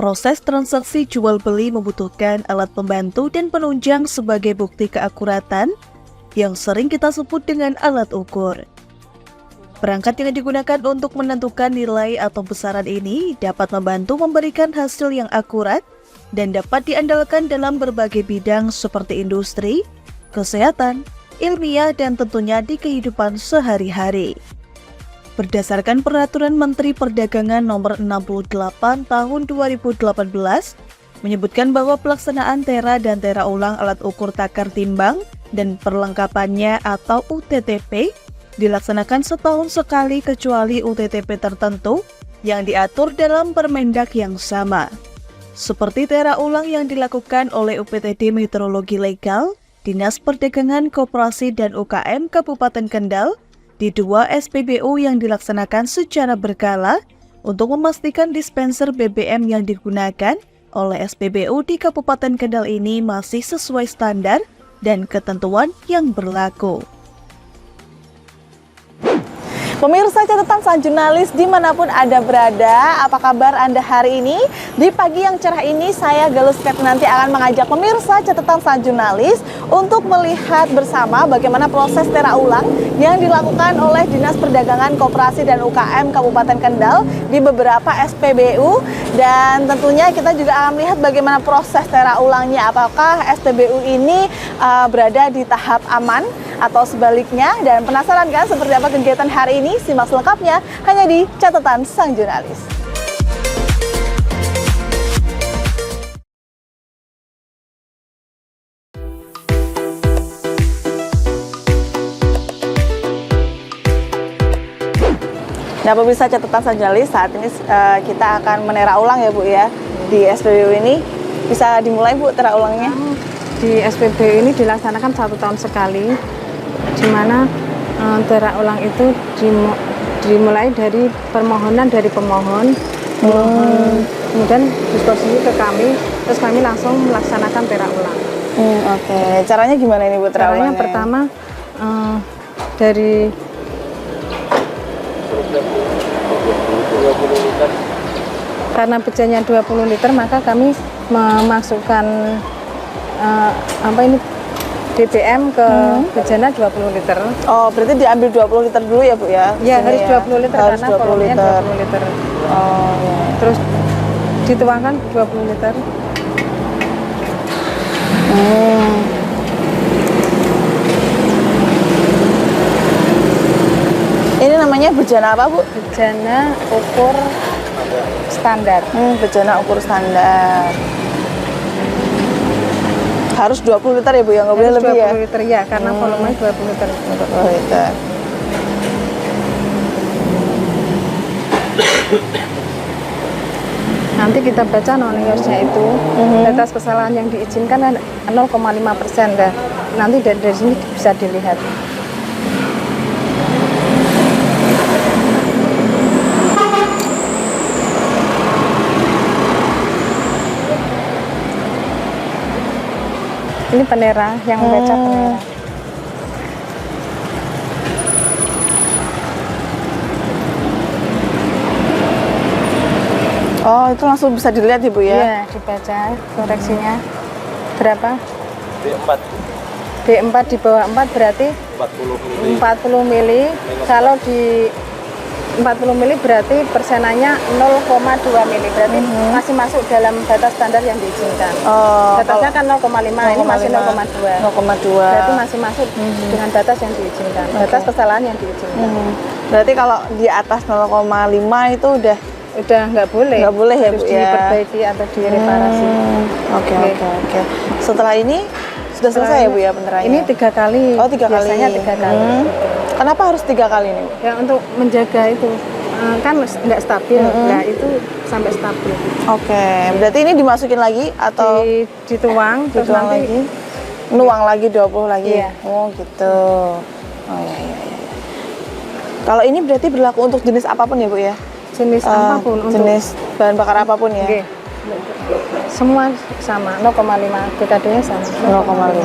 Proses transaksi jual-beli membutuhkan alat pembantu dan penunjang sebagai bukti keakuratan yang sering kita sebut dengan alat ukur. Perangkat yang digunakan untuk menentukan nilai atau besaran ini dapat membantu memberikan hasil yang akurat dan dapat diandalkan dalam berbagai bidang seperti industri, kesehatan, ilmiah, dan tentunya di kehidupan sehari-hari. Berdasarkan Peraturan Menteri Perdagangan Nomor 68 Tahun 2018, menyebutkan bahwa pelaksanaan tera dan tera ulang alat ukur takar timbang dan perlengkapannya atau UTTP dilaksanakan setahun sekali kecuali UTTP tertentu yang diatur dalam Permendak yang sama. Seperti tera ulang yang dilakukan oleh UPTD Meteorologi Legal, Dinas Perdagangan Koperasi dan UKM Kabupaten Kendal, di 2 SPBU yang dilaksanakan secara berkala untuk memastikan dispenser BBM yang digunakan oleh SPBU di Kabupaten Kendal ini masih sesuai standar dan ketentuan yang berlaku. Pemirsa catatan sang jurnalis dimanapun Anda berada, apa kabar Anda hari ini? Di pagi yang cerah ini saya Galus nanti akan mengajak pemirsa catatan sang jurnalis untuk melihat bersama bagaimana proses tera ulang yang dilakukan oleh Dinas Perdagangan Koperasi dan UKM Kabupaten Kendal di beberapa SPBU, dan tentunya kita juga akan melihat bagaimana proses tera ulangnya, apakah SPBU ini berada di tahap aman atau sebaliknya. Dan penasaran kan seperti apa kegiatan hari ini? Simak selengkapnya hanya di catatan sang jurnalis. Nah, pemirsa catatan sang jurnalis, saat ini kita akan menera ulang ya Bu ya di SPBU ini. Bisa dimulai Bu tera ulangnya? Di SPBU ini dilaksanakan 1 tahun sekali, di mana tera ulang itu dimulai dari permohonan dari pemohon, kemudian disposisi ke kami, terus kami langsung melaksanakan tera ulang. Oke. Caranya gimana ini Bu tera ulangnya? Caranya pertama dari karena bejanya 20 liter, maka kami memasukkan BBM ke bejana 20 liter. Oh, berarti diambil 20 liter dulu ya Bu ya? Ya, harus 20 liter harus karena volumenya 20 liter. Oh, ya. Terus dituangkan 20 liter. Ini namanya bejana apa Bu? Bejana ukur standar. Bejana ukur standar. Harus 20 liter ya Bu, ya nggak boleh lebih ya? 20 liter ya, karena volumenya 20 liter. 20 liter. Nanti kita baca noniosnya itu, batas kesalahan yang diizinkan kan 0,5%. Dah. Nanti dari sini bisa dilihat. Ini penera yang membaca penera. Oh, itu langsung bisa dilihat ya Bu ya? Iya, dibaca koreksinya berapa? D4. D4 di bawah 4 berarti 40 mili. Kalau di 40 mili berarti persenannya 0,2 mili. Berarti masih masuk dalam batas standar yang diizinkan. Batasnya kan 0,5, ini masih 0,2. 0,2. Berarti masih masuk dengan batas yang diizinkan. Batas kesalahan yang diizinkan. Berarti kalau di atas 0,5 itu udah nggak boleh. Nggak boleh ya harus Bu ya? diperbaiki atau direparasi. Oke. Setelah ini sudah selesai ya Bu ya peneranya? Ini 3 kali. Oh, 3 kali. Biasanya 3 kali. Kenapa harus 3 kali ini Bu? Ya untuk menjaga itu kan nggak stabil. Nah itu sampai stabil. Oke. Berarti ini dimasukin lagi atau dituang terus nanti lagi? Nuang lagi 20 lagi. Iya. Oh gitu. Oh iya. Kalau ini berarti berlaku untuk jenis apapun ya Bu ya? Jenis apapun, jenis bahan bakar apapun ya? Okay. Semua sama, 0,5 BKD-nya sama. 0,5.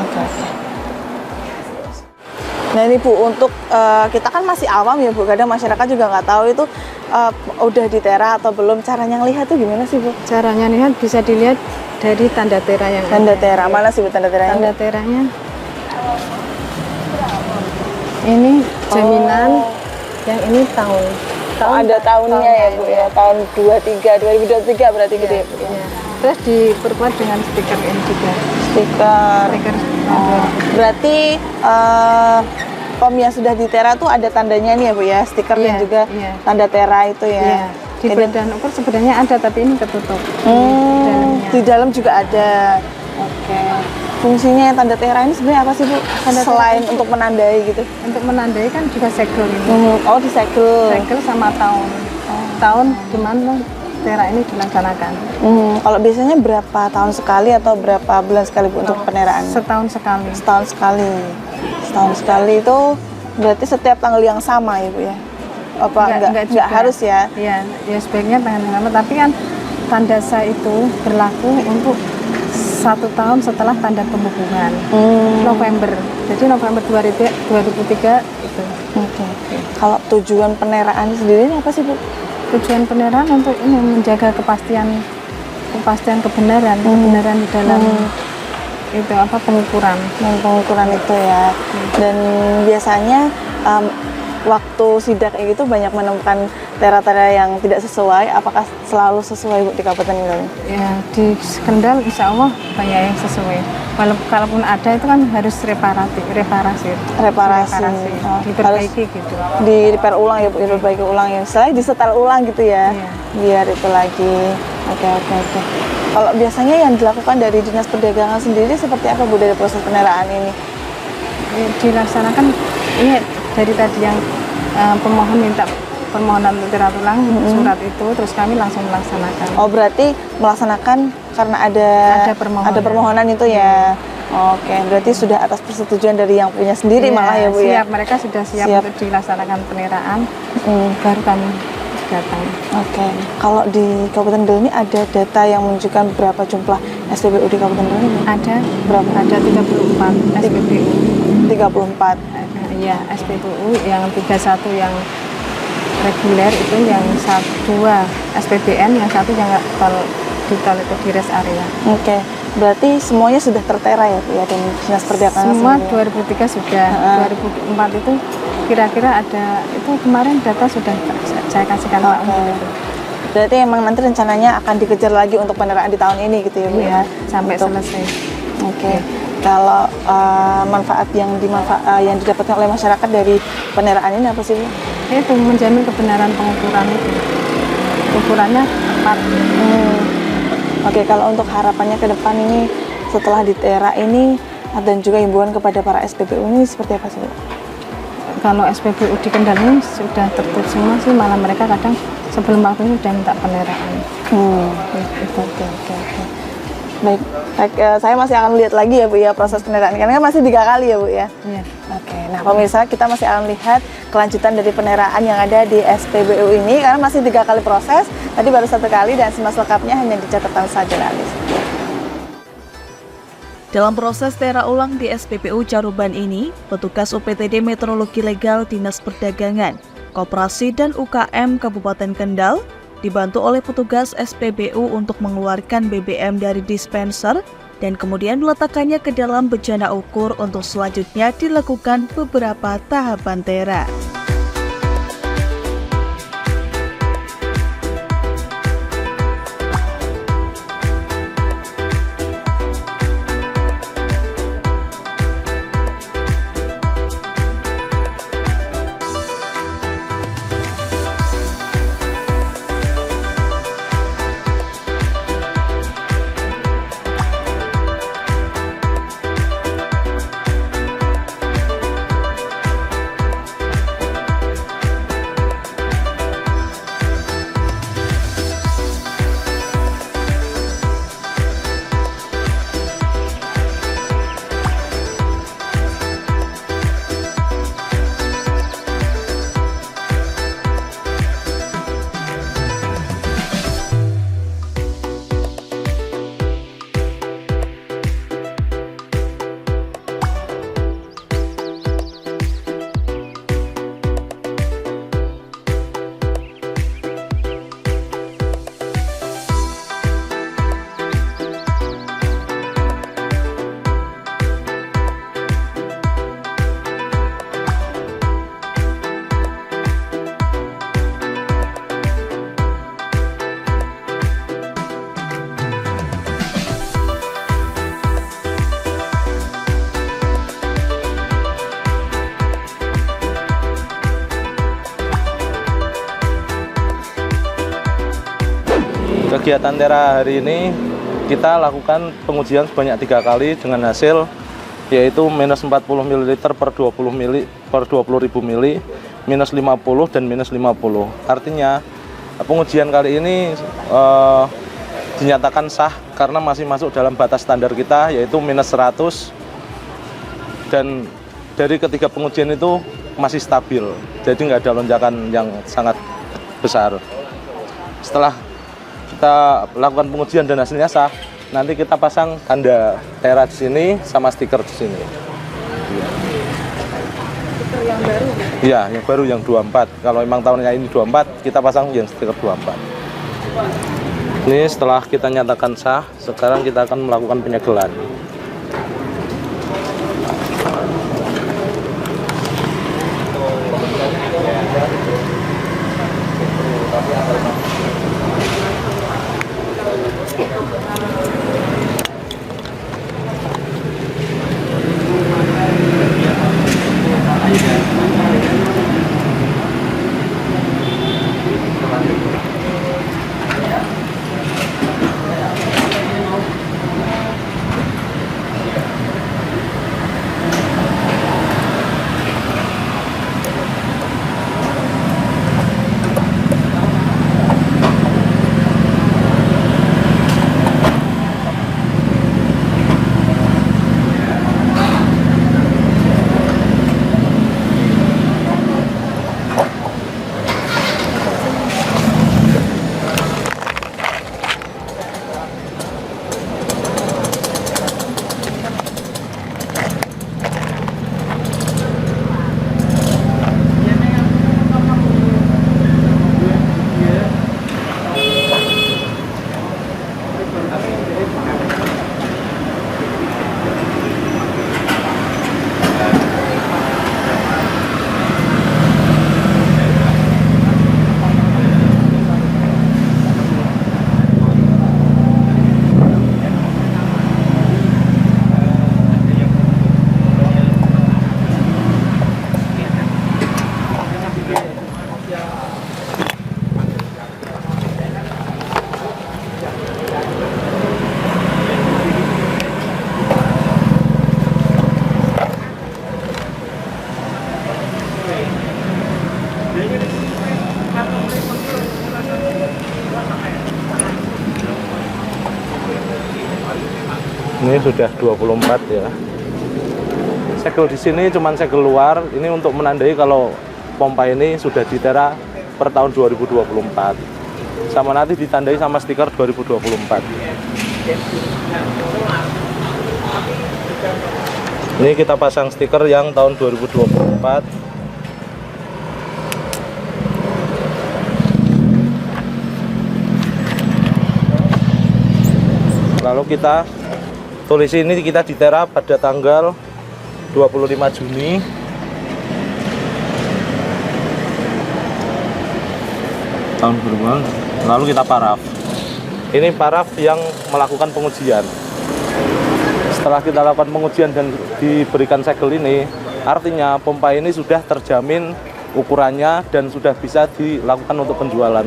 Oke. Nah ini Bu, untuk kita kan masih awam ya Bu, kadang masyarakat juga nggak tahu itu udah ditera atau belum? Caranya ngelihat tuh gimana sih Bu? Caranya lihat bisa dilihat dari tanda tera yang Tanda ada. tera mana sih Bu tanda teranya? Tanda teranya ini jaminan, yang ini tahun. Oh, ada tahunnya ya Bu ya, tahun 2023 berarti gitu ya Bu ya. Ya. Terus diperkuat dengan stiker ini juga. Stiker. Stiker Berarti pom yang sudah ditera tuh ada tandanya nih ya Bu ya, stiker dan Iya, juga iya. tanda tera itu ya. ya. Di Jadi- badan ukur sebenarnya ada tapi ini ketutup. Dalamnya. Di dalam juga ada. Oke. Fungsinya yang tanda tera ini sebenarnya apa sih Bu? Tanda tera Selain untuk menandai gitu. Untuk menandai kan juga segel ini. Oh, disegel. Segel sama tahun. Tahun di mana tera ini dilaksanakan. Kalau biasanya berapa tahun sekali atau berapa bulan sekali Bu untuk peneraan? Setahun sekali. Setahun sekali. Setahun sekali itu berarti setiap tanggal yang sama ya Bu ya? Apa enggak juga. harus ya? Iya, ya sebaiknya tanggal yang sama. Tapi kan tanda sah itu berlaku untuk 1 tahun setelah tanda pembukuan. November. Jadi November 2003 itu. Oke. Kalau tujuan peneraan sendiri ini apa sih Bu? Tujuan peneraan untuk ini menjaga kepastian kebenaran di dalam itu apa pengukuran. Dan pengukuran itu ya. Dan biasanya waktu sidak kayak gitu banyak menemukan tera-tera yang tidak sesuai. Apakah selalu sesuai Bu di Kabupaten Kendal? Ya di Kendal Insya Allah banyak yang sesuai. Kalaupun ada itu kan harus reparasi. Oh, Diperbaiki gitu. Di repair ulang ya Bu, diperbaiki ulang ya. Selain disetel ulang gitu ya. Iya. Biar itu lagi. Oke. Kalau biasanya yang dilakukan dari Dinas Perdagangan sendiri seperti apa Bu dari proses peneraan ini? Dilaksanakan ini dari tadi yang pemohon minta permohonan untuk tera ulang surat itu, terus kami langsung melaksanakan. Oh, berarti melaksanakan karena ada permohonan itu ya. Oke, berarti sudah atas persetujuan dari yang punya sendiri Iya, malah ya Bu ya. siap, mereka sudah siap untuk dilaksanakan peneraan, baru kami datang. Oke, kalau di Kabupaten Kendal ini ada data yang menunjukkan berapa jumlah SPBU di Kabupaten Kendal ini? Ada Berapa? Ada 34 SPBU. 34. Iya, SPBU yang 31 yang reguler itu, yang 2 SPBN, yang 1 yang tol di tol itu di rest area. Oke, berarti semuanya sudah tertera ya Bu ya, dan Dinas Perdagangan Semua sendiri? 2003 sudah, 2004 itu kira-kira ada, itu kemarin data sudah saya kasihkan Pak Undul itu. Berarti emang nanti rencananya akan dikejar lagi untuk peneraan di tahun ini gitu ya Bu Iya, ya? sampai Untuk- selesai. Oke. Kalau manfaat yang didapatkan oleh masyarakat dari peneraan ini apa sih Bu? Itu menjamin kebenaran pengukuran itu. Ukurannya tepat. Oke, kalau untuk harapannya ke depan ini setelah ditera ini dan juga himbauan kepada para SPBU ini seperti apa sih Bu? Kalau SPBU di Kendal ini sudah tertutup semua sih, malah mereka kadang sebelum waktunya sudah minta peneraan. Itu. Baik, saya masih akan lihat lagi ya Bu ya proses peneraan, karena kan masih 3 kali ya Bu ya. Iya. Oke, nah pemirsa, kita masih akan lihat kelanjutan dari peneraan yang ada di SPBU ini karena masih 3 kali proses. Tadi baru 1 kali dan simak selengkapnya hanya di catatan Sajurnalis. Dalam proses tera ulang di SPBU Caruban ini, petugas UPTD Meteorologi Legal Dinas Perdagangan, Koperasi dan UKM Kabupaten Kendal dibantu oleh petugas SPBU untuk mengeluarkan BBM dari dispenser dan kemudian meletakkannya ke dalam bejana ukur untuk selanjutnya dilakukan beberapa tahapan tera. kegiatan Tera hari ini kita lakukan pengujian sebanyak 3 kali dengan hasil yaitu minus 40 ml per 20 ml per 20.000 ml, minus 50 dan minus 50. Artinya pengujian kali ini dinyatakan sah karena masih masuk dalam batas standar kita yaitu minus 100, dan dari ketiga pengujian itu masih stabil, jadi nggak ada lonjakan yang sangat besar. Setelah kita lakukan pengujian dan hasilnya sah, nanti kita pasang tanda Tera di sini sama stiker di sini. Stiker yang baru? Iya, yang baru yang 24. Kalau memang tahunnya ini 24, kita pasang yang stiker 24. Ini setelah kita nyatakan sah, sekarang kita akan melakukan penyegelan. Ini sudah 24 ya. Segel di sini cuman segel luar, ini untuk menandai kalau pompa ini sudah di Tera per tahun 2024. Sama nanti ditandai sama stiker 2024. Ini kita pasang stiker yang tahun 2024. Lalu kita tulis ini kita di Tera pada tanggal 25 Juni tahun berapa? Lalu kita paraf. Ini paraf yang melakukan pengujian. Setelah kita lakukan pengujian dan diberikan segel ini, artinya pompa ini sudah terjamin ukurannya dan sudah bisa dilakukan untuk penjualan.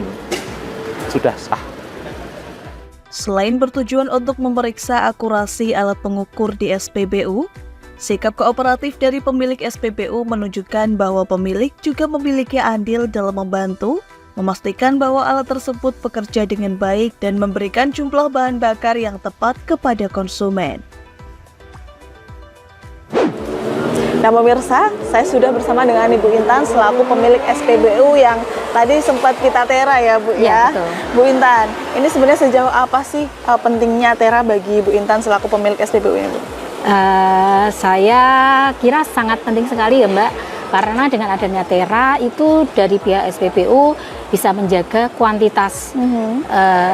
Sudah sah. Selain bertujuan untuk memeriksa akurasi alat pengukur di SPBU, sikap kooperatif dari pemilik SPBU menunjukkan bahwa pemilik juga memiliki andil dalam membantu memastikan bahwa alat tersebut bekerja dengan baik dan memberikan jumlah bahan bakar yang tepat kepada konsumen. Nah pemirsa, saya sudah bersama dengan Ibu Intan selaku pemilik SPBU yang tadi sempat kita Tera ya Bu ya. Betul. Bu Intan, ini sebenarnya sejauh apa sih pentingnya Tera bagi Ibu Intan selaku pemilik SPBU ini Bu? Saya kira sangat penting sekali ya Mbak, karena dengan adanya Tera itu dari pihak SPBU bisa menjaga kuantitas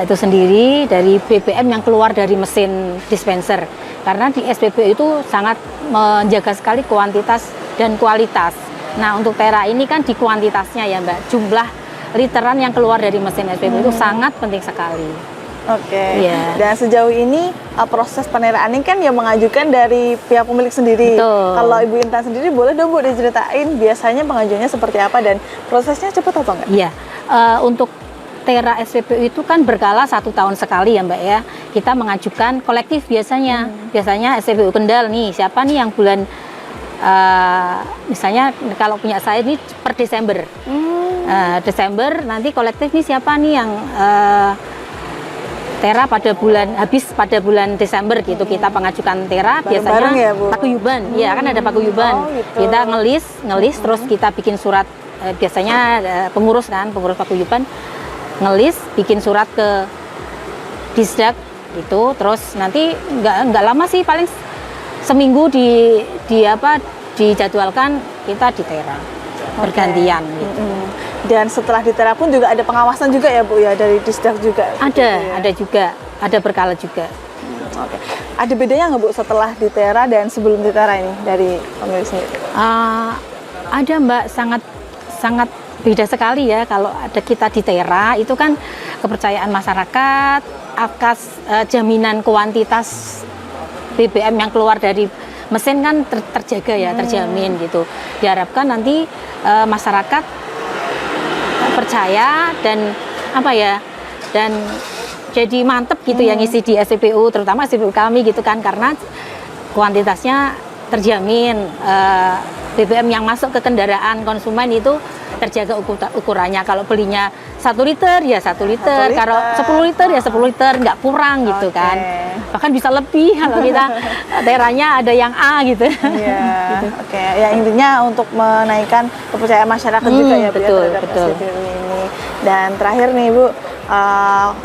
itu sendiri dari BBM yang keluar dari mesin dispenser. Karena di SPBU itu sangat menjaga sekali kuantitas dan kualitas. Nah untuk Tera ini kan di kuantitasnya ya Mbak, jumlah literan yang keluar dari mesin SPBU itu sangat penting sekali. Oke. Iya. Dan sejauh ini proses peneraan ini kan yang mengajukan dari pihak pemilik sendiri. Betul. Kalau Ibu Intan sendiri boleh dong Bu diceritain biasanya pengajuannya seperti apa dan prosesnya cepat atau enggak? Iya, untuk Tera SPBU itu kan berkala 1 tahun sekali ya Mbak ya. Kita mengajukan kolektif biasanya. Biasanya SPBU Kendal nih, siapa nih yang bulan misalnya kalau punya saya ini per Desember. Desember nanti kolektif nih siapa nih yang Tera pada bulan habis pada bulan Desember gitu. Kita mengajukan Tera biasanya ya, Bu? paguyuban. Ya kan ada paguyuban. Oh, gitu. Kita ngelis terus kita bikin surat biasanya pengurus paguyuban ngelis bikin surat ke Disdak gitu. Terus nanti nggak lama sih, paling seminggu dijadwalkan kita di Tera bergantian gitu. Dan setelah di Tera pun juga ada pengawasan juga ya Bu ya dari Disdak juga? Ada juga, ada berkala juga. Oke. Ada bedanya nggak Bu setelah di Tera dan sebelum di Tera ini dari pemilik sendiri? Ada Mbak, sangat beda sekali ya. Kalau ada kita di Tera itu kan kepercayaan masyarakat atas jaminan kuantitas BBM yang keluar dari mesin kan terjaga ya, terjamin gitu. Diharapkan nanti masyarakat percaya dan dan jadi mantep gitu yang ngisi di SPBU, terutama SPBU kami gitu kan, karena kuantitasnya terjamin. BBM yang masuk ke kendaraan konsumen itu terjaga ukurannya. Kalau belinya 1 liter ya 1 liter, kalau 10 liter ya 10 liter, nggak kurang gitu kan. Bahkan bisa lebih kalau kita Teranya ada yang A gitu. Iya. Gitu. Oke. Ya intinya untuk menaikkan kepercayaan masyarakat juga ya Bu, betul, terhadap betul. SPBU ini. Dan terakhir nih Bu,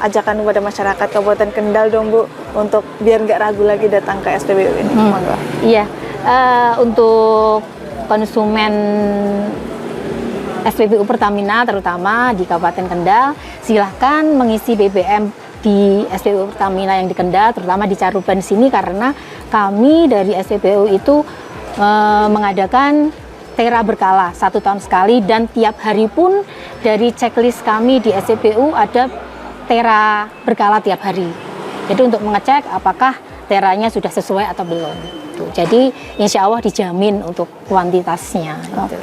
ajakan kepada masyarakat Kabupaten Kendal dong Bu, untuk biar nggak ragu lagi datang ke SPBU ini. Monggo. Iya, untuk konsumen SPBU Pertamina terutama di Kabupaten Kendal, silahkan mengisi BBM di SPBU Pertamina yang di Kendal, terutama di Caruban sini, karena kami dari SPBU itu mengadakan Tera berkala 1 tahun sekali, dan tiap hari pun dari checklist kami di SPBU ada Tera berkala tiap hari. Jadi untuk mengecek apakah Teranya sudah sesuai atau belum. Jadi insya Allah dijamin untuk kuantitasnya. Oke,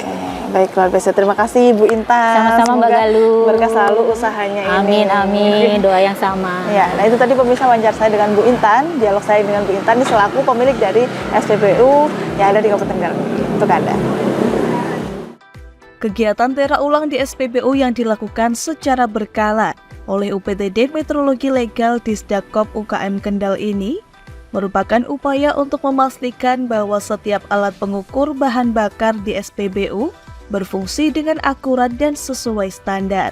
baik, luar biasa. Terima kasih Bu Intan. Sama-sama Mbak Semoga Galuh. berkah selalu usahanya ini. Amin, doa yang sama. Ya, nah itu tadi pemirsa wawancara saya dengan Bu Intan, dialog saya dengan Bu Intan ini selaku pemilik dari SPBU yang ada di Kabupaten Kendal. Untuk Anda. Kegiatan Tera ulang di SPBU yang dilakukan secara berkala oleh UPTD Metrologi Legal Disdakop UKM Kendal ini merupakan upaya untuk memastikan bahwa setiap alat pengukur bahan bakar di SPBU berfungsi dengan akurat dan sesuai standar.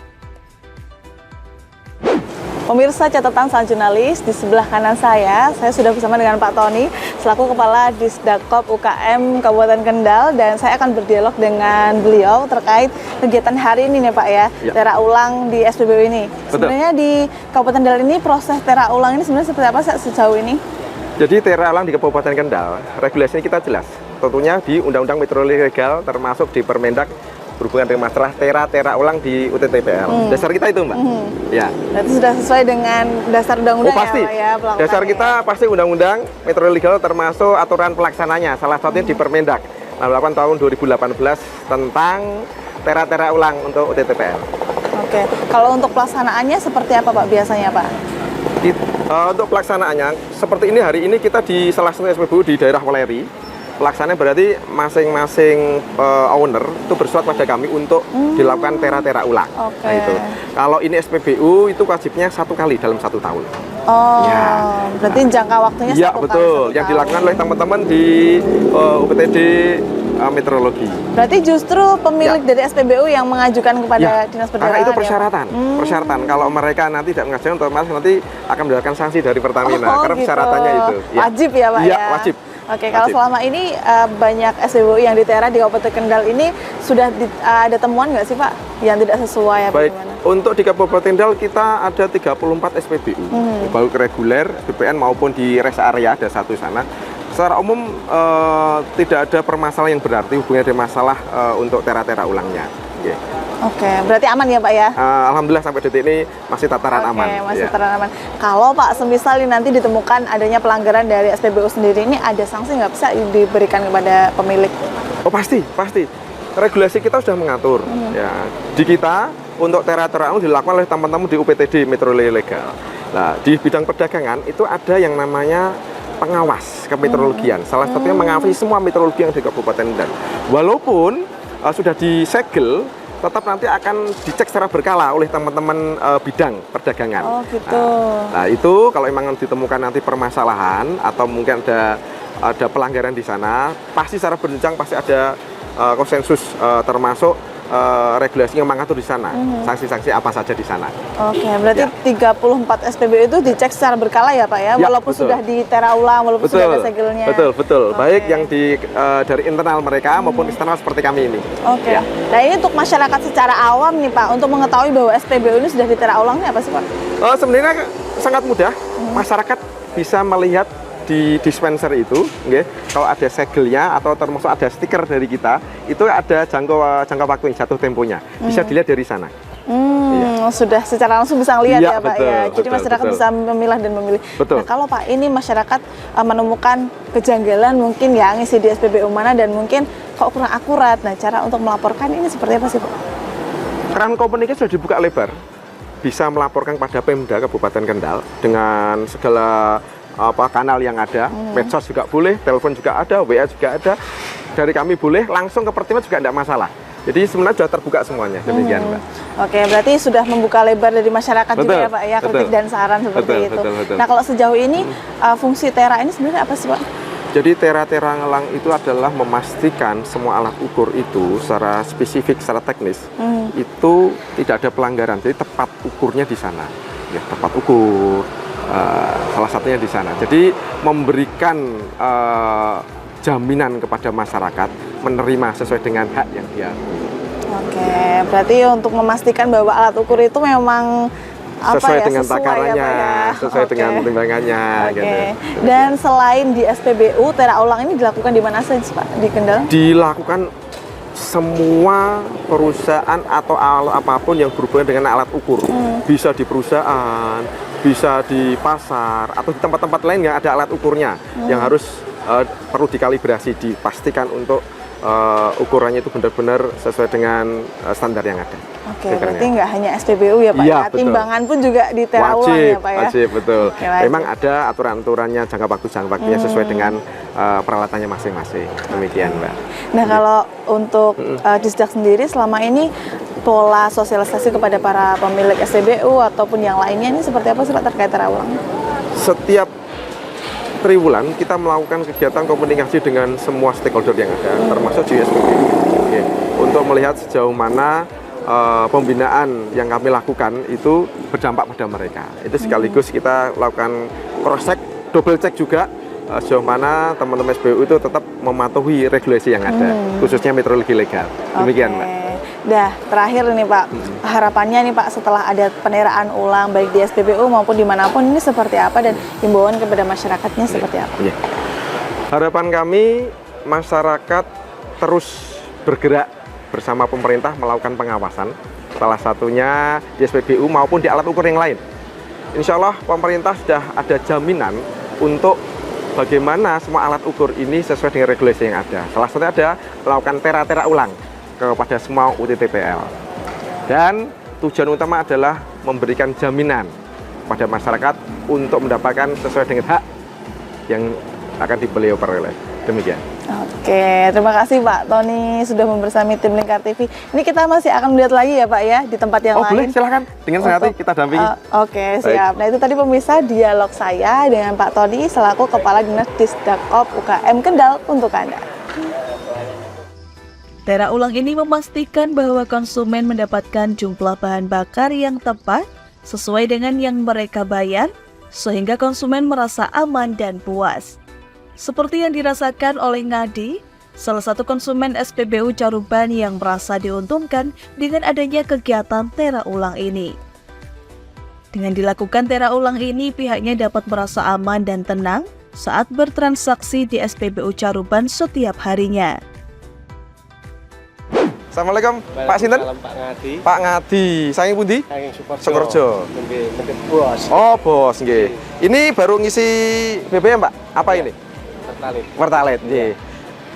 Pemirsa catatan sang jurnalis, di sebelah kanan saya sudah bersama dengan Pak Tony selaku Kepala Disdakop UKM Kabupaten Kendal, dan saya akan berdialog dengan beliau terkait kegiatan hari ini nih Pak ya. Tera ulang di SPBU ini. Betul. Sebenarnya di Kabupaten Kendal ini proses tera ulang ini sebenarnya seperti apa sejauh ini? Jadi tera ulang di Kabupaten Kendal, regulasinya kita jelas. Tentunya di Undang-Undang Metrologi Legal, termasuk di Permendak berhubungan dengan masalah tera ulang di UTTPL. Dasar kita itu, Mbak. Ya. Berarti sudah sesuai dengan dasar undang-undang pasti. ya Pak ya? Dasar kita pasti Undang-Undang Metrologi Legal, termasuk aturan pelaksananya. Salah satunya di Permendak 68 tahun 2018 tentang tera ulang untuk UTTPL. Oke. Kalau untuk pelaksanaannya seperti apa Pak biasanya Pak? Untuk pelaksanaannya, seperti ini hari ini kita di salah satu SPBU di daerah Weleri. Pelaksananya berarti masing-masing owner itu bersurat pada kami untuk dilakukan tera ulang. Oke. Nah itu. Kalau ini SPBU itu wajibnya 1 kali dalam 1 tahun. Oh, Ya. berarti jangka waktunya Iya 1 kali. betul. 1 Yang tahun. dilakukan oleh teman-teman di UPTD Meteorologi. Berarti justru pemilik dari SPBU yang mengajukan kepada Dinas Perdagangan. Karena itu ya, persyaratan. Pak? Persyaratan. Kalau mereka nanti tidak mengajukan, otomatis nanti akan mendapatkan sanksi dari Pertamina. Oh, Karena gitu. persyaratannya itu. Ya. Wajib ya Pak Iya, ya? wajib. Oke, kalau Wajib. selama ini banyak SPBU yang di Tera di Kabupaten Kendal ini sudah ada temuan nggak sih Pak yang tidak sesuai apa Baik, gimana? untuk di Kabupaten Kendal kita ada 34 SPBU, baik reguler, BPN maupun di rest area ada 1 sana. Secara umum tidak ada permasalahan yang berarti hubungannya dengan masalah untuk tera ulangnya. Okay. Oke, berarti aman ya Pak ya? Alhamdulillah sampai detik ini masih tataran aman. Oke, masih Ya. tataran aman. Kalau Pak, semisal nanti ditemukan adanya pelanggaran dari SPBU sendiri, ini ada sanksi nggak bisa diberikan kepada pemilik? Oh pasti. Regulasi kita sudah mengatur. Ya. Di kita untuk tera-tera ulang dilakukan oleh teman-teman di UPTD Meteorologi Legal. Nah, di bidang perdagangan itu ada yang namanya pengawas kemeteorologian. Salah satunya mengawasi semua meteorologi yang di Kabupaten Kendal. Walaupun sudah disegel, tetap nanti akan dicek secara berkala oleh teman-teman bidang perdagangan. Oh gitu. Nah, itu kalau memang ditemukan nanti permasalahan atau mungkin ada pelanggaran di sana, pasti secara berjenjang pasti ada konsensus termasuk regulasi yang mengatur di sana, sanksi-sanksi apa saja di sana. Oke, berarti 34 SPBU itu dicek secara berkala ya Pak ya, walaupun betul. sudah ditera ulang, walaupun sudah ada segelnya. Betul. Oke. Baik yang dari internal mereka maupun eksternal seperti kami ini. Oke. Ya. Nah ini untuk masyarakat secara awam nih Pak, untuk mengetahui bahwa SPBU ini sudah ditera ulang ini apa sih Pak? Sebenarnya sangat mudah, masyarakat bisa melihat di dispenser itu, kalau ada segelnya atau termasuk ada stiker dari kita, itu ada jangka waktu yang jatuh temponya, bisa dilihat dari sana. Sudah secara langsung bisa ngelihat Iya, ya Pak betul, ya. Jadi betul, masyarakat betul. bisa memilah dan memilih. Betul. Nah kalau Pak ini masyarakat menemukan kejanggalan mungkin ya ngisi di SPBU mana dan mungkin kok kurang akurat. Nah cara untuk melaporkan ini seperti apa sih Pak? Keran komunikasi sudah dibuka lebar, bisa melaporkan pada Pemda Kabupaten Kendal dengan segala kanal yang ada, medsos juga boleh, telepon juga ada, WA juga ada, dari kami boleh, langsung ke Pertimat juga tidak masalah. Jadi sebenarnya sudah terbuka semuanya, demikian Mbak. Oke, berarti sudah membuka lebar dari masyarakat juga ya Pak ya, kritik dan saran seperti itu. Betul. Nah kalau sejauh ini fungsi Tera ini sebenarnya apa sih Pak? Jadi tera ngelang itu adalah memastikan semua alat ukur itu secara spesifik, secara teknis, itu tidak ada pelanggaran, jadi tepat ukurnya di sana. Ya, tepat ukur. Salah satunya di sana. Jadi memberikan jaminan kepada masyarakat menerima sesuai dengan hak yang dia. Oke, berarti untuk memastikan bahwa alat ukur itu memang sesuai dengan sesuai takarannya, ya, Pak, ya? sesuai dengan timbangannya. Oke. Gitu. Dan selain di SPBU, tera ulang ini dilakukan di mana saja Pak? Di Kendal? Dilakukan semua perusahaan atau apapun yang berhubungan dengan alat ukur, bisa di perusahaan, bisa di pasar atau di tempat-tempat lain yang ada alat ukurnya yang harus perlu dikalibrasi, dipastikan untuk ukurannya itu benar-benar sesuai dengan standar yang ada. Oke, berarti nggak hanya SPBU ya Pak? Iya, ya? Timbangan pun juga di tera ulang ya Pak ya? Wajib, betul. Oke, wajib. Memang ada aturan-aturannya jangka waktunya sesuai dengan peralatannya masing-masing. Demikian Mbak. Nah kalau untuk Disdak sendiri selama ini pola sosialisasi kepada para pemilik SPBU ataupun yang lainnya ini seperti apa sih Pak terkait tera ulang? Setiap triwulan kita melakukan kegiatan komunikasi dengan semua stakeholder yang ada, termasuk di SPBU, untuk melihat sejauh mana pembinaan yang kami lakukan itu berdampak pada mereka. Itu sekaligus kita lakukan cross check, double check juga sejauh mana teman-teman SPBU itu tetap mematuhi regulasi yang ada, khususnya meteorologi legal. Demikian Mbak. Dah, terakhir nih Pak, harapannya nih Pak setelah ada peneraan ulang baik di SPBU maupun dimanapun ini seperti apa dan himbauan kepada masyarakatnya seperti apa? Iya. Harapan kami masyarakat terus bergerak bersama pemerintah melakukan pengawasan, salah satunya di SPBU maupun di alat ukur yang lain. Insya Allah pemerintah sudah ada jaminan untuk bagaimana semua alat ukur ini sesuai dengan regulasi yang ada. Salah satunya ada melakukan tera ulang kepada semua UTTPL. Dan tujuan utama adalah memberikan jaminan pada masyarakat untuk mendapatkan sesuai dengan hak yang akan beliau peroleh. Demikian. Oke, terima kasih Pak Tony sudah membersami tim Lingkar TV. Ini kita masih akan melihat lagi ya Pak ya di tempat yang lain. Boleh, silahkan. Dengan senang hati kita dampingi. Oke, siap. Nah itu tadi pemirsa dialog saya dengan Pak Tony selaku Kepala Dinas Disdakop UKM Kendal untuk Anda. Tera ulang ini memastikan bahwa konsumen mendapatkan jumlah bahan bakar yang tepat sesuai dengan yang mereka bayar, sehingga konsumen merasa aman dan puas. Seperti yang dirasakan oleh Ngadi, salah satu konsumen SPBU Caruban yang merasa diuntungkan dengan adanya kegiatan tera ulang ini. Dengan dilakukan tera ulang ini, pihaknya dapat merasa aman dan tenang saat bertransaksi di SPBU Caruban setiap harinya. Assalamualaikum, Pak Sinten? Pak Ngadi. Pak Ngadi, saking pundi? Saking Sukorejo. Nggih, bos. Oh, bos, nggih. Ini baru ngisi BBM, Pak. Apa ini? Pertalite. Pertalite, nggih.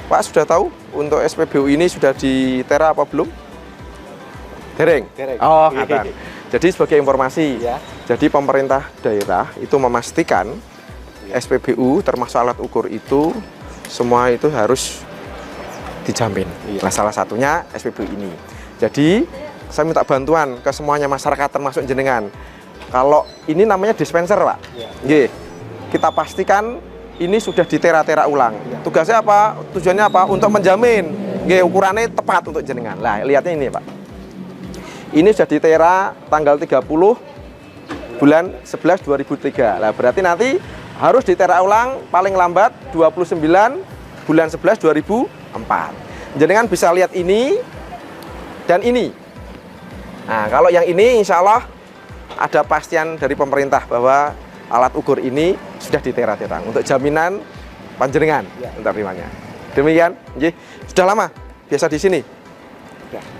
Pak sudah tahu untuk SPBU ini sudah di tera apa belum? Dereng? Dereng. Oh, ngaten. Jadi sebagai informasi, Ya. jadi pemerintah daerah itu memastikan SPBU termasuk alat ukur itu semua itu harus dijamin. Nah, salah satunya SPBU ini. Jadi saya minta bantuan ke semuanya masyarakat termasuk jenengan. Kalau ini namanya dispenser, Pak. Nggih. Kita pastikan ini sudah ditera-tera ulang. Tugasnya apa? Tujuannya apa? Untuk menjamin nggih ukurannya tepat untuk jenengan. Lah, lihatnya ini, Pak. Ini sudah ditera tanggal 30 bulan 11 2003. Lah, berarti nanti harus ditera ulang paling lambat 29 bulan 11 2004. Jenengan bisa lihat ini dan ini. Nah, kalau yang ini insya Allah ada pastian dari pemerintah bahwa alat ukur ini sudah ditera-tera untuk jaminan panjenengan penerimanya. Demikian, nggih. Sudah lama biasa di sini.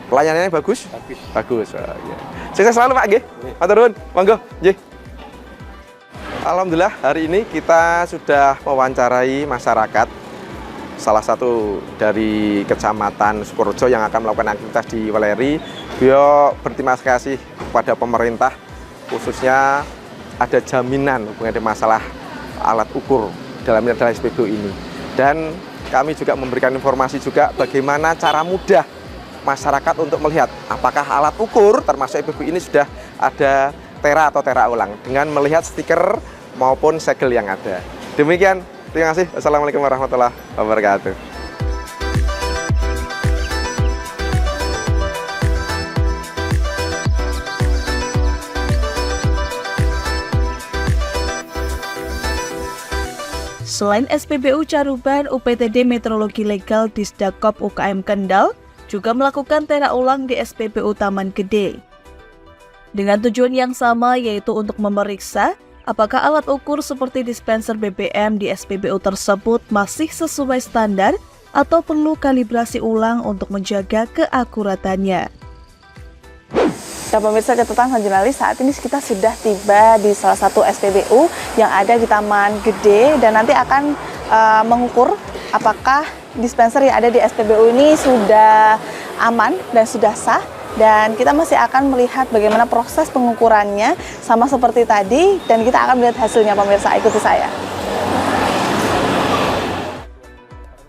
Pelayanannya bagus? Bagus. Oh, iya. Sukses selalu, Pak, nggih. Matur nuwun. Monggo, nggih. Alhamdulillah hari ini kita sudah mewawancarai masyarakat salah satu dari Kecamatan Sukorejo yang akan melakukan aktivitas di Weleri. Beliau berterima kasih kepada pemerintah, khususnya ada jaminan hubungan dengan masalah alat ukur dalam SPBU ini. Dan kami juga memberikan informasi juga bagaimana cara mudah masyarakat untuk melihat apakah alat ukur termasuk SPBU ini sudah ada tera atau tera ulang dengan melihat stiker maupun segel yang ada. Demikian, terima kasih. Wassalamualaikum warahmatullahi wabarakatuh. Selain SPBU Caruban, UPTD Meteorologi Legal Disdakop UKM Kendal juga melakukan tera ulang di SPBU Taman Gede. Dengan tujuan yang sama, yaitu untuk memeriksa apakah alat ukur seperti dispenser BBM di SPBU tersebut masih sesuai standar atau perlu kalibrasi ulang untuk menjaga keakuratannya. Dan pemirsa catatan jurnalis, saat ini kita sudah tiba di salah satu SPBU yang ada di Taman Gede dan nanti akan mengukur apakah dispenser yang ada di SPBU ini sudah aman dan sudah sah. Dan kita masih akan melihat bagaimana proses pengukurannya sama seperti tadi dan kita akan melihat hasilnya, pemirsa. Ikuti saya.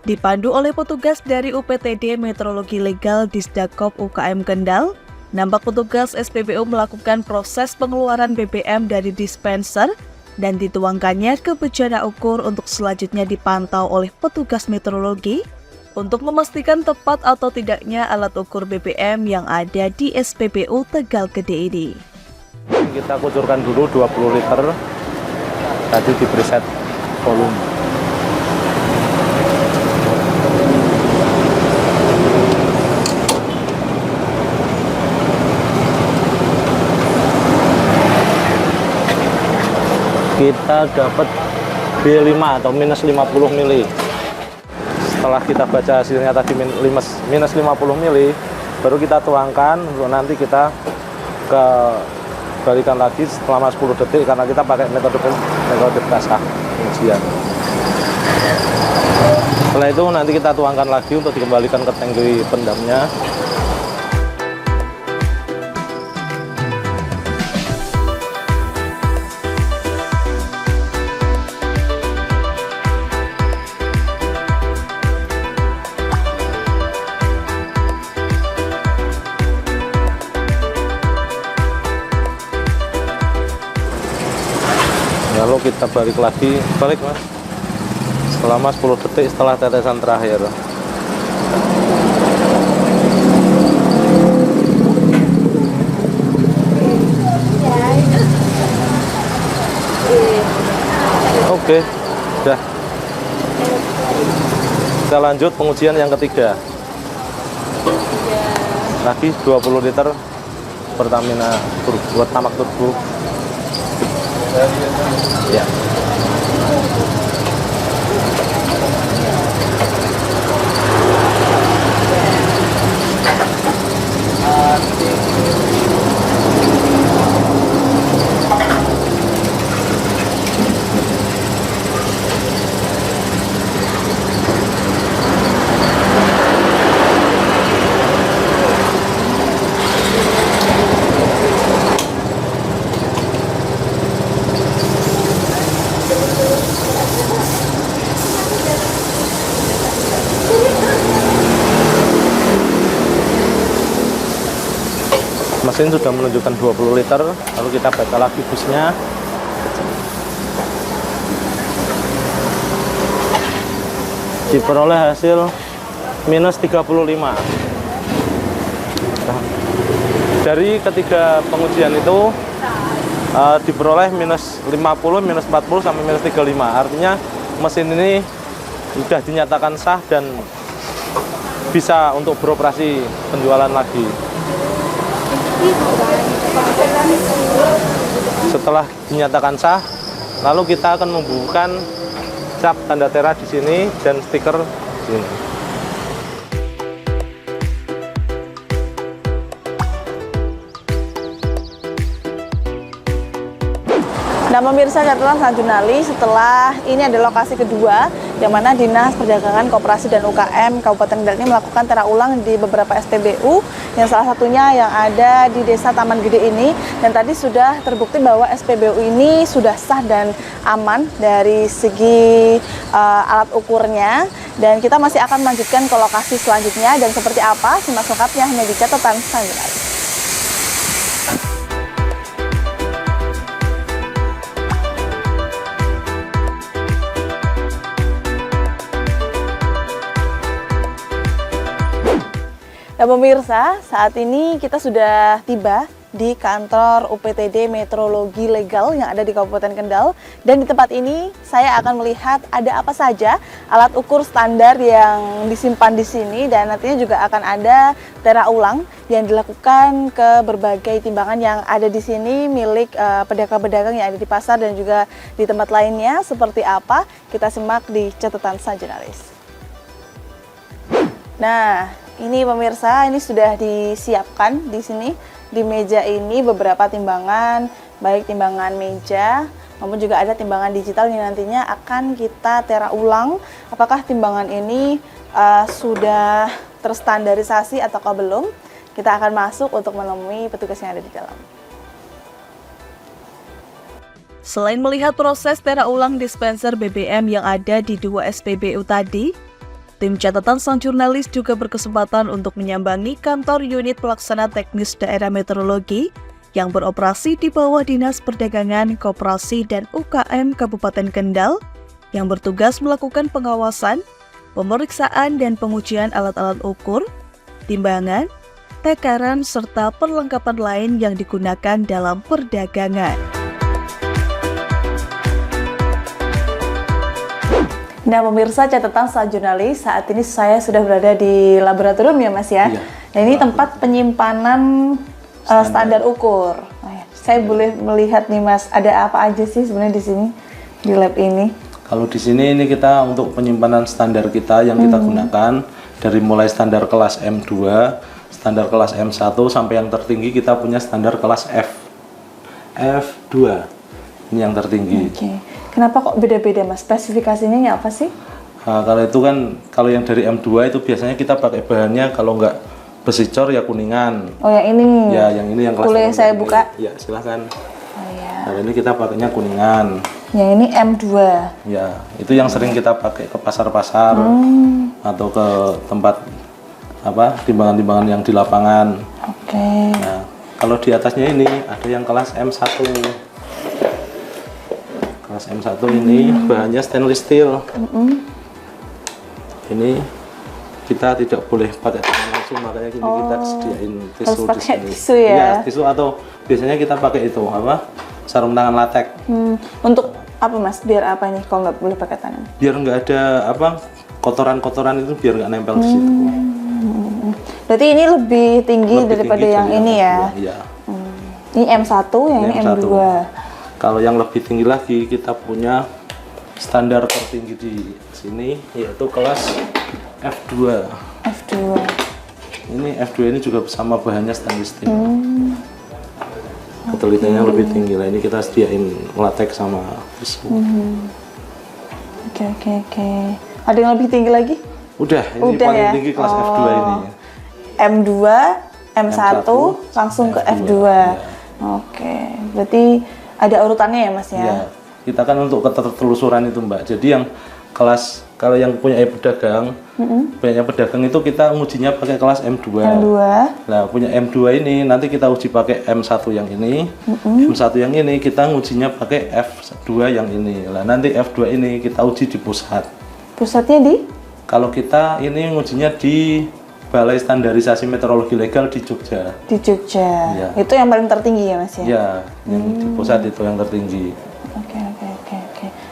Dipandu oleh petugas dari UPTD Meteorologi Legal Disdakop UKM Kendal, nampak petugas SPBU melakukan proses pengeluaran BBM dari dispenser dan dituangkannya ke bejana ukur untuk selanjutnya dipantau oleh petugas meteorologi untuk memastikan tepat atau tidaknya alat ukur BBM yang ada di SPBU Tegal Gede ini. Kita kucurkan dulu 20 liter, tadi di preset volume. Kita dapat B5 atau minus 50 mili. Setelah kita baca hasilnya tadi minus 50 mili, baru kita tuangkan untuk nanti kita balikan lagi selama 10 detik karena kita pakai metode basah pengujian. Setelah itu nanti kita tuangkan lagi untuk dikembalikan ke tangki pendamnya. Lalu kita balik lagi, balik mas, selama 10 detik setelah tetesan terakhir. Oke, udah. Kita lanjut pengujian yang ketiga. Lagi 20 liter Pertamina buat tamak turbo. Ya. Mesin sudah menunjukkan 20 liter, lalu kita baca lagi busnya. Diperoleh hasil minus 35. Nah, dari ketiga pengujian itu diperoleh minus 50, minus 40, sampai minus 35. Artinya mesin ini sudah dinyatakan sah dan bisa untuk beroperasi penjualan lagi. Setelah dinyatakan sah, lalu kita akan membubuhkan cap tanda tera di sini dan stiker di sini. Nah pemirsa catatan sang jurnalis, setelah ini ada lokasi kedua yang mana Dinas Perdagangan Koperasi dan UKM Kabupaten Kendal ini melakukan tera ulang di beberapa SPBU, yang salah satunya yang ada di Desa Taman Gede ini, dan tadi sudah terbukti bahwa SPBU ini sudah sah dan aman dari segi alat ukurnya, dan kita masih akan melanjutkan ke lokasi selanjutnya. Dan seperti apa simak selengkapnya hanya di catatan sang jurnalis. Nah pemirsa, saat ini kita sudah tiba di kantor UPTD Metrologi Legal yang ada di Kabupaten Kendal, dan di tempat ini saya akan melihat ada apa saja alat ukur standar yang disimpan di sini, dan nantinya juga akan ada tera ulang yang dilakukan ke berbagai timbangan yang ada di sini milik pedagang-pedagang yang ada di pasar dan juga di tempat lainnya. Seperti apa? Kita simak di catatan sang jurnalis. Nah, ini pemirsa, ini sudah disiapkan di sini, di meja ini beberapa timbangan, baik timbangan meja maupun juga ada timbangan digital yang nantinya akan kita tera ulang. Apakah timbangan ini sudah terstandarisasi ataukah belum? Kita akan masuk untuk menemui petugas yang ada di dalam. Selain melihat proses tera ulang dispenser BBM yang ada di 2 SPBU tadi, tim catatan sang jurnalis juga berkesempatan untuk menyambangi kantor unit pelaksana teknis daerah meteorologi yang beroperasi di bawah Dinas Perdagangan, Koperasi, dan UKM Kabupaten Kendal yang bertugas melakukan pengawasan, pemeriksaan, dan pengujian alat-alat ukur, timbangan, takaran, serta perlengkapan lain yang digunakan dalam perdagangan. Nah pemirsa catatan sang jurnalis, saat ini saya sudah berada di laboratorium ya Mas ya. Iya. Nah, ini tempat penyimpanan standar ukur. Nah, ya. Saya boleh melihat nih Mas, ada apa aja sih sebenarnya di sini di lab ini? Kalau di sini ini kita untuk penyimpanan standar kita yang kita gunakan dari mulai standar kelas M2, standar kelas M1 sampai yang tertinggi kita punya standar kelas F2. Ini yang tertinggi. Oke. Kenapa kok beda-beda Mas? Spesifikasinya apa sih? Kalau itu kan, kalau yang dari M2 itu biasanya kita pakai bahannya kalau nggak besi cor ya kuningan. Oh yang ini? Ya, yang ini yang kelas. Boleh saya buka? Ya, silahkan. Oh ya. Nah, ini kita pakainya kuningan. Yang ini M2. Ya, itu yang sering kita pakai ke pasar-pasar atau ke tempat timbangan-timbangan yang di lapangan. Oke. Nah, kalau di atasnya ini ada yang kelas M1. Kelas M1 ini bahannya stainless steel. Ini kita tidak boleh pakai tangan langsung, makanya ini kita sediain tisu harus di pakai sini. tisu ya? Iya, tisu, atau biasanya kita pakai itu sarung tangan latex. Untuk apa Mas? Biar apa nih kalau nggak boleh pakai tangan? Biar nggak ada kotoran-kotoran itu biar nggak nempel di situ. Berarti ini lebih tinggi daripada tinggi yang dari ini ya? Iya. Ini M1, yang ini M2. Kalau yang lebih tinggi lagi kita punya standar tertinggi di sini yaitu kelas F2. F2. Ini F2 ini juga sama bahannya stainless steel. Ketelitiannya lebih tinggi lah. Ini kita sediain latex sama tisu. Oke. Ada yang lebih tinggi lagi? Udah, ini paling ya? tinggi kelas F2 ini. M2, M1, langsung ke F2. Ya. Oke. Berarti ada urutannya ya Mas ya? Ya, kita kan untuk ketelusuran itu Mbak. Jadi yang kelas Kalau yang punya pedagang, itu kita ngujinya pakai kelas M2. M2. Nah, punya M2 ini nanti kita uji pakai M1 yang ini. M1 yang ini kita ngujinya pakai F2 yang ini. Nah, nanti F2 ini kita uji di pusat. Pusatnya di? Kalau kita ini ngujinya di Balai Standarisasi Meteorologi Legal di Jogja. Di Jogja. Iya. Itu yang paling tertinggi ya Mas ya? Ya, yang di pusat itu yang tertinggi. Oke.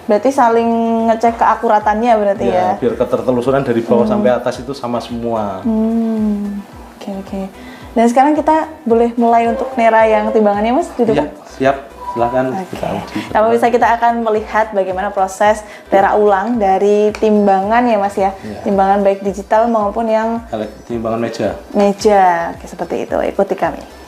Berarti saling ngecek keakuratannya berarti ya? Biar ketertelusuran dari bawah sampai atas itu sama semua. Oke. Dan sekarang kita boleh mulai untuk nera yang timbangannya Mas di depan? Iya, siap. Silahkan kita uji. Nah, pemirsa, kita akan melihat bagaimana proses tera ulang dari timbangan ya Mas ya? Iya. Timbangan baik digital maupun yang Timbangan meja. meja. Oke, seperti itu. Ikuti kami.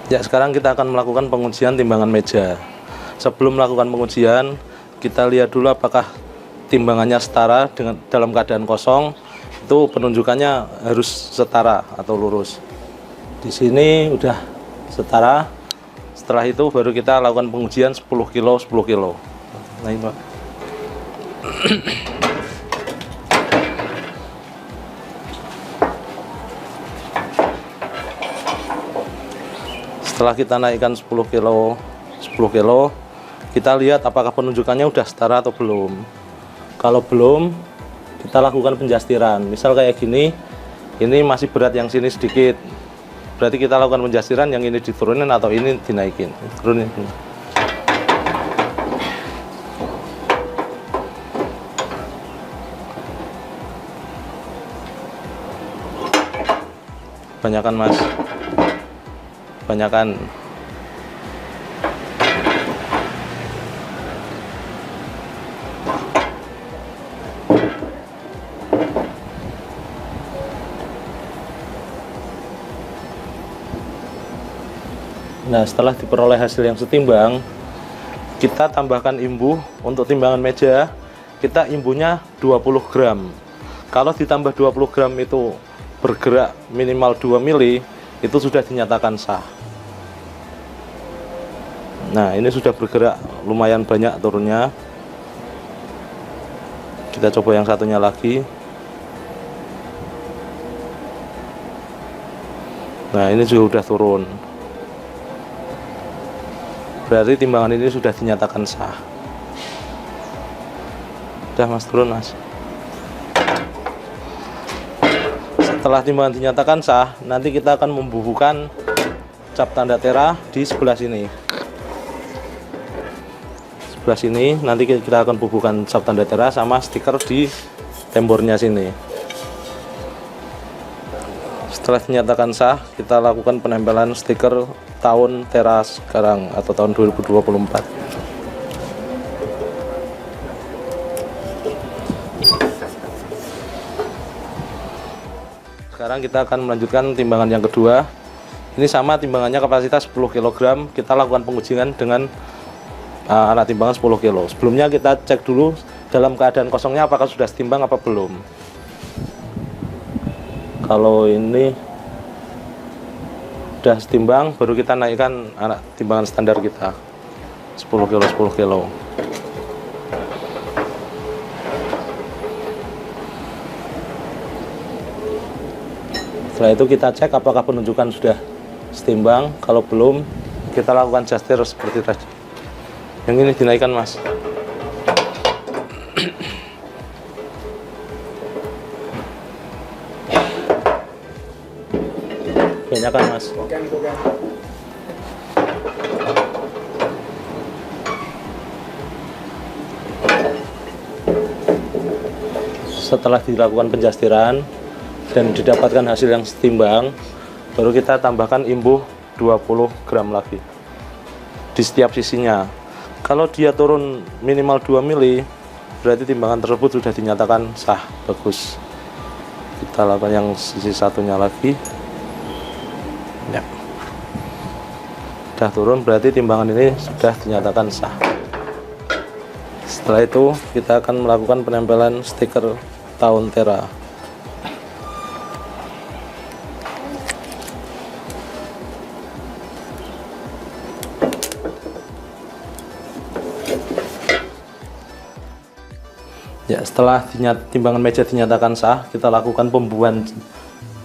Ya, sekarang kita akan melakukan pengujian timbangan meja. Sebelum melakukan pengujian, kita lihat dulu apakah timbangannya setara dengan dalam keadaan kosong. Itu penunjukannya harus setara atau lurus. Di sini udah setara. Setelah itu baru kita lakukan pengujian 10 kilo 10 kilo. Nah, ini Pak. Setelah kita naikkan 10 kilo, kita lihat apakah penunjukannya udah setara atau belum. Kalau belum, kita lakukan penjastiran. Misal kayak gini, ini masih berat yang sini sedikit. Berarti kita lakukan penjastiran, yang ini diturunin atau ini dinaikin. Turunin. Banyakan Mas. Banyakan. Nah, setelah diperoleh hasil yang setimbang, kita tambahkan imbuh. Untuk timbangan meja, kita imbuhnya 20 gram. Kalau ditambah 20 gram itu bergerak minimal 2 mili, itu sudah dinyatakan sah. Nah, ini sudah bergerak lumayan banyak turunnya. Kita coba yang satunya lagi. Nah, ini juga sudah turun. Berarti timbangan ini sudah dinyatakan sah. Udah Mas, turun Mas. Setelah timbangan dinyatakan sah, nanti kita akan membubuhkan cap tanda tera di sebelah sini. Sebelah sini nanti kita akan bubuhkan cap tanda tera sama stiker di tembornya sini. Setelah dinyatakan sah, kita lakukan penempelan stiker tahun tera sekarang atau tahun 2024. Sekarang kita akan melanjutkan timbangan yang kedua. Ini sama timbangannya kapasitas 10 kg. Kita lakukan pengujian dengan alat timbangan 10 kg. Sebelumnya kita cek dulu dalam keadaan kosongnya apakah sudah setimbang apa belum. Kalau ini sudah setimbang, baru kita naikkan alat timbangan standar kita 10 kg 10 kg. Setelah itu kita cek apakah penunjukan sudah setimbang. Kalau belum, kita lakukan adjustir seperti tadi. Yang ini dinaikkan Mas. Banyakan Mas. Setelah dilakukan penjastiran dan didapatkan hasil yang setimbang, baru kita tambahkan imbuh 20 gram lagi di setiap sisinya. Kalau dia turun minimal 2 mili, berarti timbangan tersebut sudah dinyatakan sah, bagus. Kita lakukan yang sisi satunya lagi. Ya. Sudah turun, berarti timbangan ini sudah dinyatakan sah. Setelah itu kita akan melakukan penempelan stiker tahun Tera. Ya, setelah timbangan meja dinyatakan sah, kita lakukan pembuahan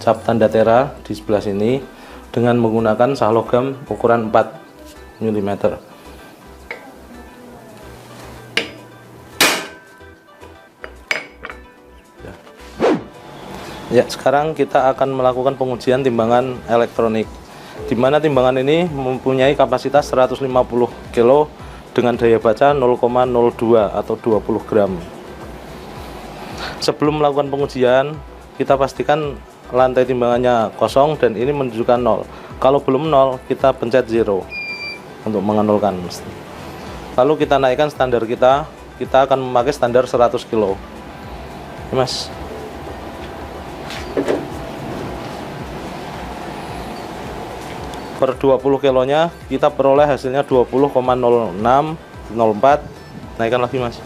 cap tanda Tera di sebelah sini dengan menggunakan sah logam ukuran 4 mm. Ya, sekarang kita akan melakukan pengujian timbangan elektronik, di mana timbangan ini mempunyai kapasitas 150 kg dengan daya baca 0,02 atau 20 gram. Sebelum melakukan pengujian, kita pastikan lantai timbangannya kosong dan ini menunjukkan 0. Kalau belum 0, kita pencet 0 untuk mengenolkan. Lalu kita naikkan standar kita akan memakai standar 100 kg. Ini, Mas. Per 20 kilonya kita peroleh hasilnya 20,0604. Naikkan lagi, Mas.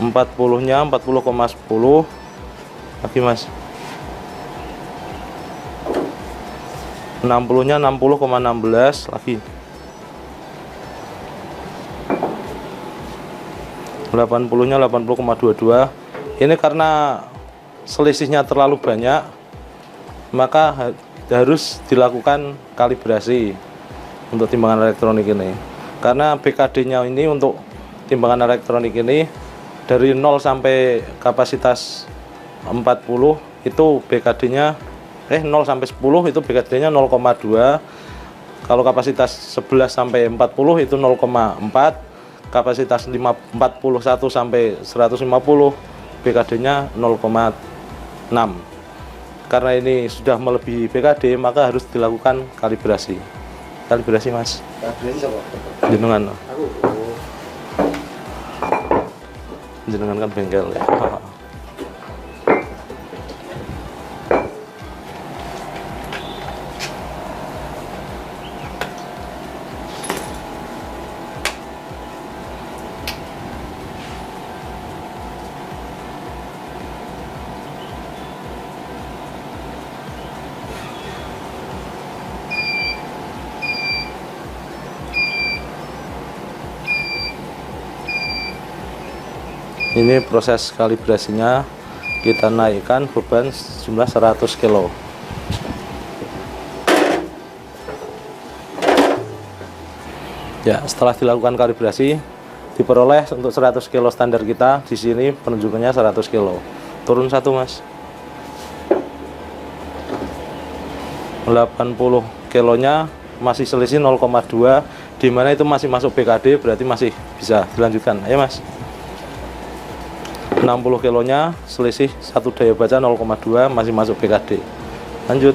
40-nya 40,10 lagi, Mas. 60-nya 60,16 lagi. 80-nya 80,22. Ini karena selisihnya terlalu banyak, maka harus dilakukan kalibrasi untuk timbangan elektronik ini. Karena BKD-nya ini untuk timbangan elektronik ini dari 0 sampai kapasitas 40 itu BKD-nya 0 sampai 10 itu BKD-nya 0,2. Kalau kapasitas 11 sampai 40 itu 0,4. Kapasitas 41 sampai 150 BKD-nya 0,6. Karena ini sudah melebihi BKD, maka harus dilakukan kalibrasi. Kalibrasi, Mas. Kalibrasi apa? Jenengan. Jenengan kan bengkel ya. Ini proses kalibrasinya, kita naikkan beban jumlah 100 kg. Ya, setelah dilakukan kalibrasi, diperoleh untuk 100 kg standar kita. Di sini penunjukannya 100 kg. Turun satu, Mas. 80 kilonya masih selisih 0,2, di mana itu masih masuk BKD, berarti masih bisa dilanjutkan. Ayo, Mas. 60 kilonya selisih satu daya baca 0,2, masih masuk BKD. Lanjut.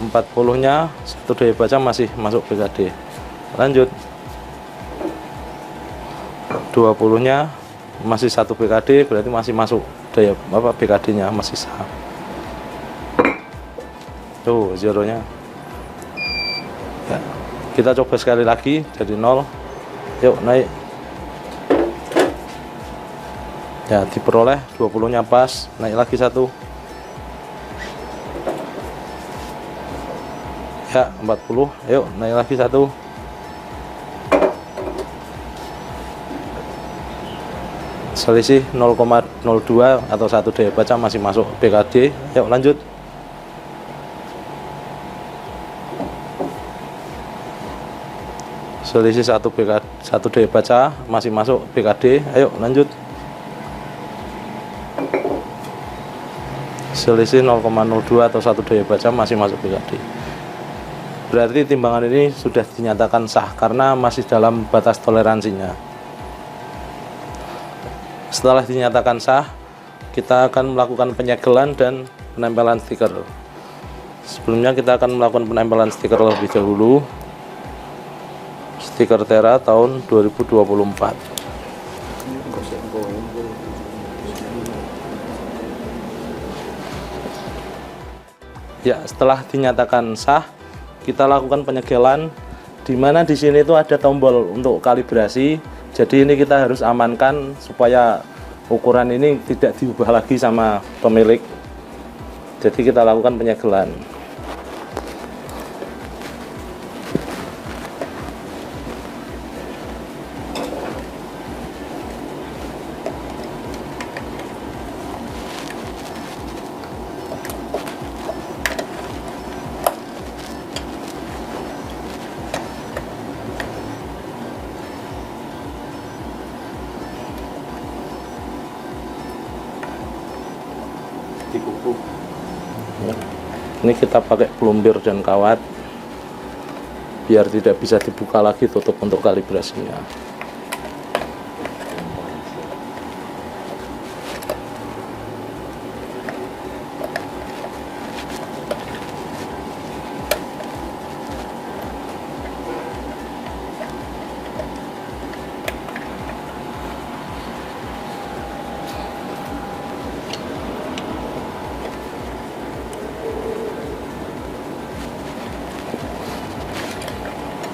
40-nya satu daya baca masih masuk BKD. Lanjut. 20-nya masih satu BKD, berarti masih masuk daya BKD-nya masih sah. Tuh, zeronya. Ya, kita coba sekali lagi jadi 0. Yuk, naik. Ya, diperoleh 20-nya pas, naik lagi satu. Ya, 40. Yuk, naik lagi satu. Selisih 0,02 atau satu daya baca masih masuk BKD. Yuk, lanjut. Selisih satu daya baca masih masuk BKD. Ayo, lanjut. Selisih 0,02 atau satu daya baca masih masuk BKD. Berarti timbangan ini sudah dinyatakan sah karena masih dalam batas toleransinya. Setelah dinyatakan sah, kita akan melakukan penyegelan dan penempelan stiker. Sebelumnya kita akan melakukan penempelan stiker lebih dahulu. Stiker Tera tahun 2024. Ya, setelah dinyatakan sah, kita lakukan penyegelan di mana di sini itu ada tombol untuk kalibrasi. Jadi ini kita harus amankan supaya ukuran ini tidak diubah lagi sama pemilik. Jadi kita lakukan penyegelan. Ini kita pakai pelumbir dan kawat biar tidak bisa dibuka lagi tutup untuk kalibrasinya.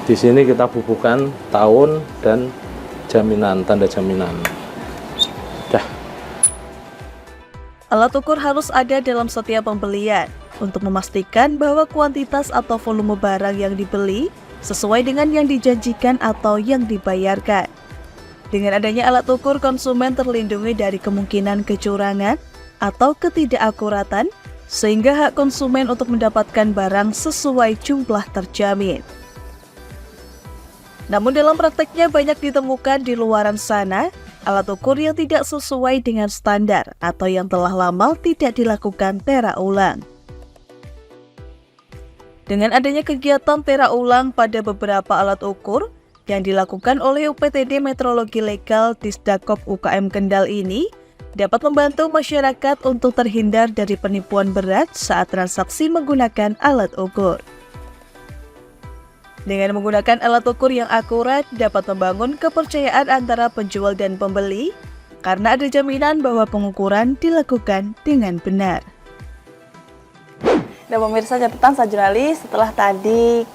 Di sini kita bubuhkan tahun dan jaminan, tanda jaminan. Dah. Alat ukur harus ada dalam setiap pembelian untuk memastikan bahwa kuantitas atau volume barang yang dibeli sesuai dengan yang dijanjikan atau yang dibayarkan. Dengan adanya alat ukur, konsumen terlindungi dari kemungkinan kecurangan atau ketidakakuratan, sehingga hak konsumen untuk mendapatkan barang sesuai jumlah terjamin. Namun dalam prakteknya banyak ditemukan di luaran sana alat ukur yang tidak sesuai dengan standar atau yang telah lama tidak dilakukan tera ulang. Dengan adanya kegiatan tera ulang pada beberapa alat ukur yang dilakukan oleh UPTD Metrologi Legal Disdakop UKM Kendal ini dapat membantu masyarakat untuk terhindar dari penipuan berat saat transaksi menggunakan alat ukur. Dengan menggunakan alat ukur yang akurat dapat membangun kepercayaan antara penjual dan pembeli karena ada jaminan bahwa pengukuran dilakukan dengan benar. Dan pemirsa catatan Sang Jurnalis, setelah tadi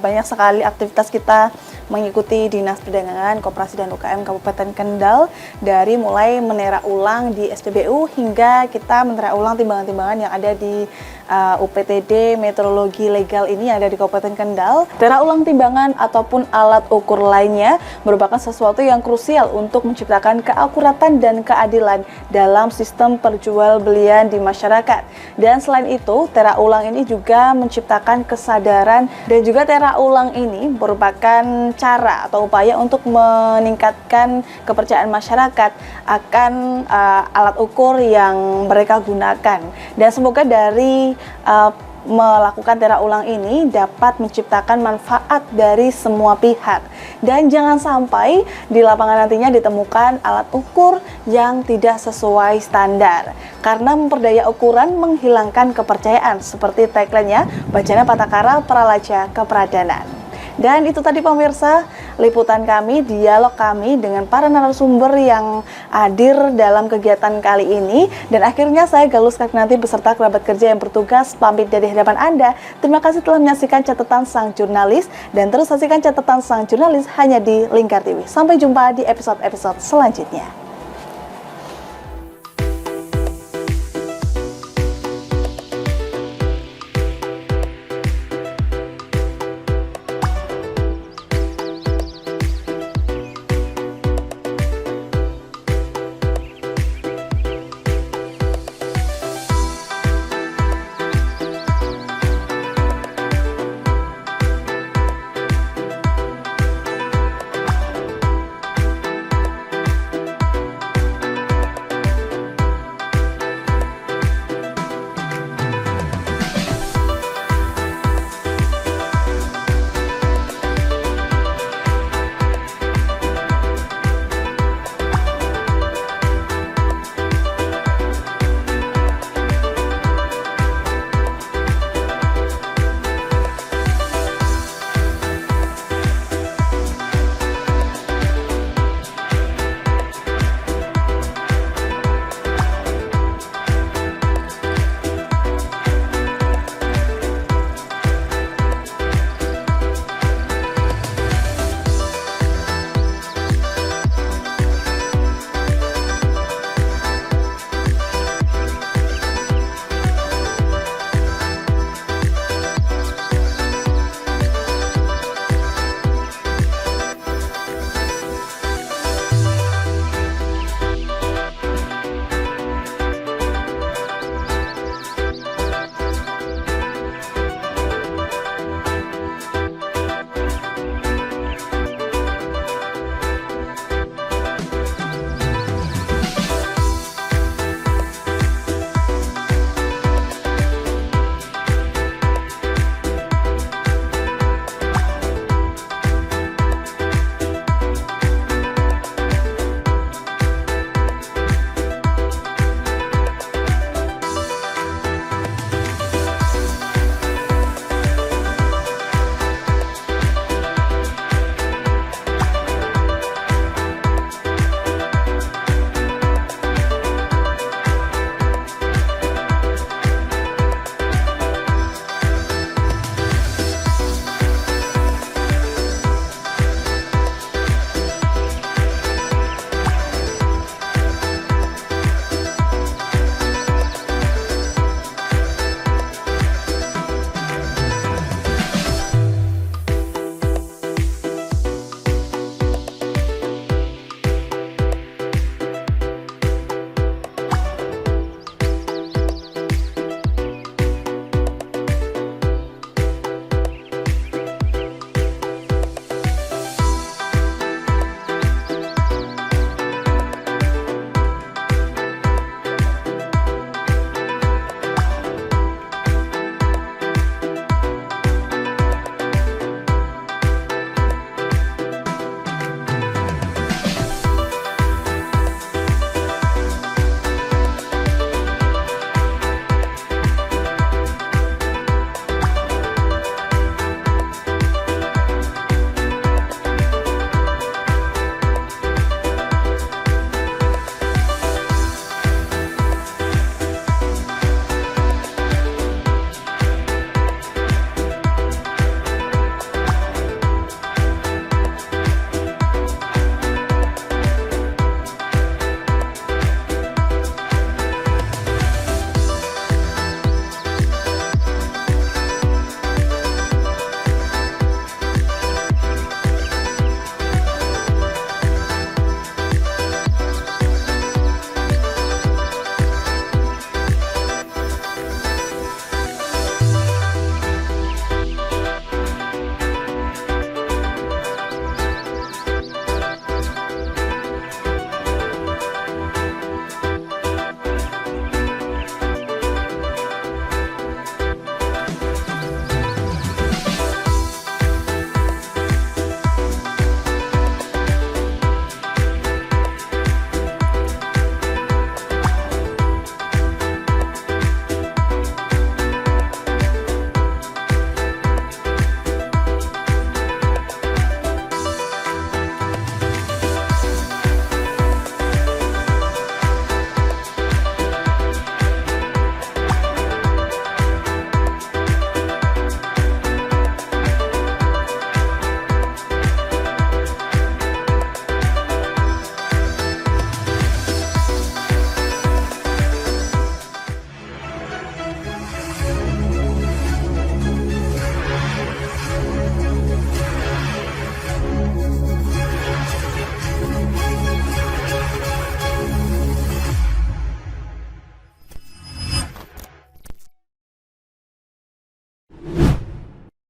banyak sekali aktivitas kita mengikuti Dinas Perdagangan, Koperasi dan UKM Kabupaten Kendal, dari mulai menera ulang di SPBU hingga kita menera ulang timbangan-timbangan yang ada di UPTD Metrologi Legal ini yang ada di Kabupaten Kendal. Tera ulang timbangan ataupun alat ukur lainnya merupakan sesuatu yang krusial untuk menciptakan keakuratan dan keadilan dalam sistem perjualbelian di masyarakat. Dan selain itu, tera ulang ini juga menciptakan kesadaran, dan juga tera ulang ini merupakan cara atau upaya untuk meningkatkan kepercayaan masyarakat akan alat ukur yang mereka gunakan. Dan semoga dari melakukan tera ulang ini dapat menciptakan manfaat dari semua pihak, dan jangan sampai di lapangan nantinya ditemukan alat ukur yang tidak sesuai standar, karena memperdaya ukuran menghilangkan kepercayaan seperti tagline-nya Bajana Patakara Pralaja Kepradanan. Dan itu tadi pemirsa, liputan kami, dialog kami dengan para narasumber yang hadir dalam kegiatan kali ini. Dan akhirnya saya Galus Kaknanti beserta kerabat kerja yang bertugas pamit dari hadapan Anda. Terima kasih telah menyaksikan catatan Sang Jurnalis, dan terus saksikan catatan Sang Jurnalis hanya di Lingkar TV. Sampai jumpa di episode-episode selanjutnya.